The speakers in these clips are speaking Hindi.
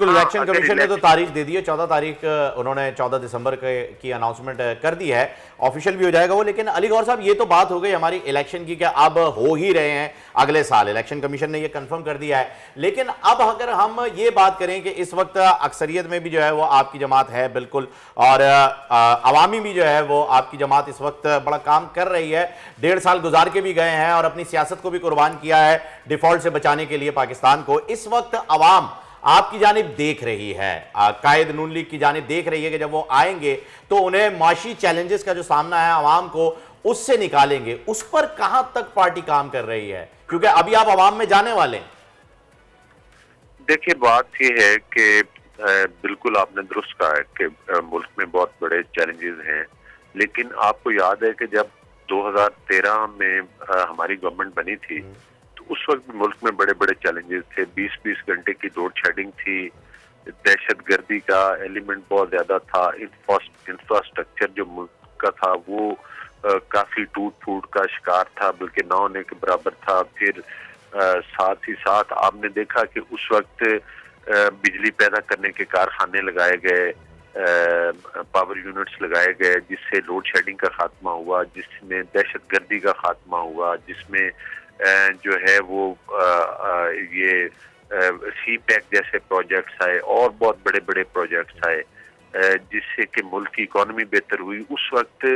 बिल्कुल, इलेक्शन कमीशन ने तो तारीख दे दी है, 14 तारीख उन्होंने 14 दिसंबर की अनाउंसमेंट कर दी है, ऑफिशियल भी हो जाएगा वो। लेकिन अली गौहर साहब, ये तो बात हो गई हमारी इलेक्शन की, क्या अब हो ही रहे हैं अगले साल, इलेक्शन कमीशन ने ये कंफर्म कर दिया है। लेकिन अब अगर हम ये बात करें कि इस वक्त अक्सरियत में भी जो है वो आपकी जमात है बिल्कुल, और अवामी भी जो है वो आपकी जमात इस वक्त बड़ा काम कर रही है, 1.5 साल गुजार के भी गए हैं और अपनी सियासत को भी कुर्बान किया है डिफॉल्ट से बचाने के लिए पाकिस्तान को। इस वक्त अवाम आपकी जानिब देख रही है, कायद नून लीग की जानिब देख रही है कि जब वो आएंगे तो उन्हें माशी चैलेंजेस का जो सामना है अवाम को, उससे निकालेंगे। उस पर कहां तक पार्टी काम कर रही है, क्योंकि अभी आप अवाम में जाने वाले हैं? देखिए, बात यह है कि बिल्कुल आपने दुरुस्त कहा है कि मुल्क में बहुत बड़े चैलेंजेस हैं, लेकिन आपको याद है कि जब 2013 में हमारी गवर्नमेंट बनी थी तो उस वक्त मुल्क में बड़े बड़े चैलेंजेस थे। 20-20 घंटे की लोड शेडिंग थी, दहशतगर्दी का एलिमेंट बहुत ज्यादा था, इंफ्रास्ट्रक्चर जो मुल्क का था वो काफी टूट फूट का शिकार था, बल्कि ना होने के बराबर था। फिर साथ ही साथ आपने देखा कि उस वक्त बिजली पैदा करने के कारखाने लगाए गए, पावर यूनिट्स लगाए गए, जिससे लोड शेडिंग का खात्मा हुआ, जिसमें दहशतगर्दी का खात्मा हुआ, जिसमें जो है वो ये सी पैक जैसे प्रोजेक्ट्स आए और बहुत बड़े बड़े प्रोजेक्ट्स आए, जिससे कि मुल्क की इकोनॉमी बेहतर हुई। उस वक्त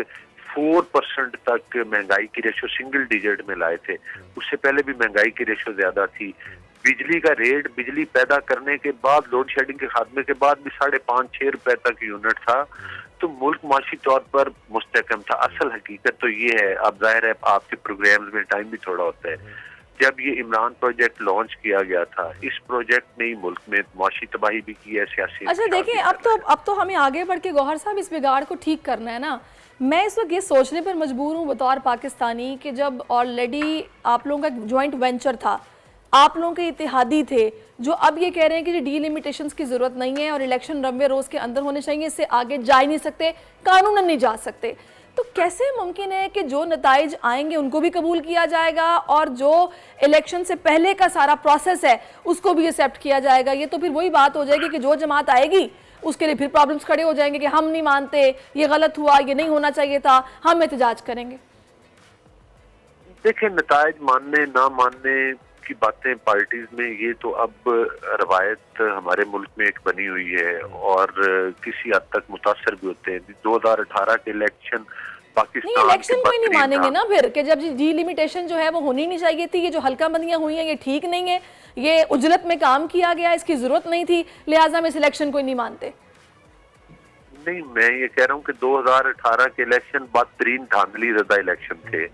4% तक महंगाई की रेशो सिंगल डिजिट में लाए थे, उससे पहले भी महंगाई की रेशो ज्यादा थी। बिजली का रेट बिजली पैदा करने के बाद, लोड शेडिंग के खात्मे के बाद भी 5.5-6 रुपए तक यूनिट था, तो मुल्क माशी तौर पर मुस्तहकम था। असल हकीकत तो ये है, अब जाहिर है आपके प्रोग्राम्स में टाइम भी थोड़ा होता है, जब ये इमरान प्रोजेक्ट लॉन्च किया गया था, इस प्रोजेक्ट ने ही मुल्क में माशी तबाही भी की है, सियासी। अच्छा देखिए, अब तो हमें आगे बढ़ के गौहर साहब इस बिगाड़ को ठीक करना है ना। मैं इस वक्त ये सोचने पर मजबूर हूँ बतौर पाकिस्तानी कि जब ऑलरेडी आप लोगों का जॉइंट वेंचर था, आप लोगों के इत्तेहादी थे, जो अब ये कह रहे हैं कि डीलिमिटेशंस की ज़रूरत नहीं है और इलेक्शन 90 रोज़ के अंदर होने चाहिए, इससे आगे जा ही नहीं सकते, कानूनन नहीं जा सकते, तो कैसे मुमकिन है कि जो नताइज आएंगे उनको भी कबूल किया जाएगा और जो इलेक्शन से पहले का सारा प्रोसेस है उसको भी एक्सेप्ट किया जाएगा? ये तो फिर वही बात हो जाएगी कि जो जमात आएगी उसके लिए फिर प्रॉब्लम्स खड़े हो जाएंगे कि हम नहीं मानते, ये गलत हुआ, ये नहीं होना चाहिए था, हम एहतजाज करेंगे। देखिए, नताइज मानने ना मानने की बातें पार्टीज में, ये तो अब रवायत हमारे मुल्क में एक बनी हुई है और किसी हद तक मुतासर भी होते हैं। 2018 के इलेक्शन पाकिस्तान इलेक्शन को ही नहीं मानेंगे ना फिर कि जब डीलिमिटेशन जो है वो होनी नहीं चाहिए थी, ये जो हल्का बंदियां हुई हैं ये ठीक नहीं है, ये उजलत में काम किया गया, इसकी जरूरत नहीं थी, लिहाजा हम इस इलेक्शन को ही नहीं मानते। नहीं, मैं ये कह रहा हूँ कि 2018 के इलेक्शन बदतरीन धांधली ज़दा इलेक्शन थे,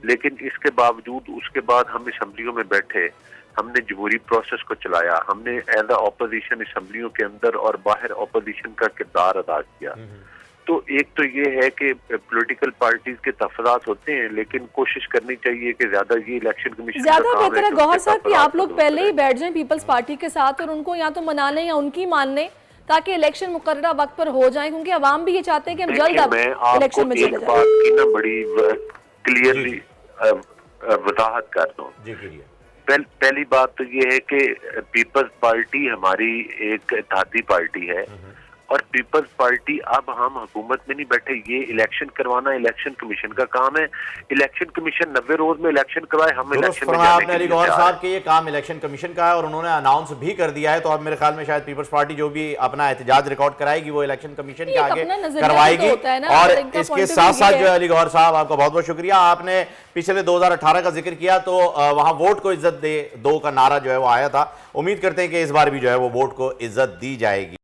लेकिन इसके बावजूद उसके बाद हम असम्बलियों में बैठे, हमने जमहूरी प्रोसेस को चलाया, हमने एज अ अपोजिशन असम्बलियों के अंदर और बाहर अपोजिशन का किरदार अदा किया। तो एक तो ये है कि पॉलिटिकल पार्टीज के तफरात होते हैं, लेकिन कोशिश करनी चाहिए कि ज्यादा ये इलेक्शन कमीशन ज्यादा बेहतर है गौहर साहब कि आप लोग पहले ही बैठ जाएं पीपल्स पार्टी के साथ और उनको या तो मना लें या उनकी मान लें, ताकि इलेक्शन मुकर्ररा वक्त पर हो जाए, क्योंकि अवाम भी ये चाहते हैं कि हम जल्द इलेक्शन में चले जाएं। बात की ना बड़ी क्लियरली वजाहत कर दूं। पहली बात तो ये है कि पीपल्स पार्टी हमारी एक इत्तेहादी पार्टी है और पीपल्स पार्टी, अब हम हुकूमत में नहीं बैठे, ये इलेक्शन करवाना इलेक्शन कमीशन का काम है। इलेक्शन कमीशन 90 रोज में इलेक्शन करवाए, हम इलेक्शन में जाने के लिए गौहर साहब के ये काम इलेक्शन कमीशन का है और उन्होंने अनाउंस भी कर दिया है, तो अब मेरे ख्याल में शायद पीपल्स पार्टी जो भी अपना एहतजाज रिकॉर्ड कराएगी वो इलेक्शन कमीशन के आगे करवाएगी। और इसके साथ साथ जो है अली गौहर साहब, आपका बहुत बहुत शुक्रिया, आपने पिछले 2018 का जिक्र किया तो वहां वोट को इज्जत दे 2 का नारा जो है वो आया था, उम्मीद करते हैं कि इस बार भी जो है वो वोट को इज्जत दी जाएगी।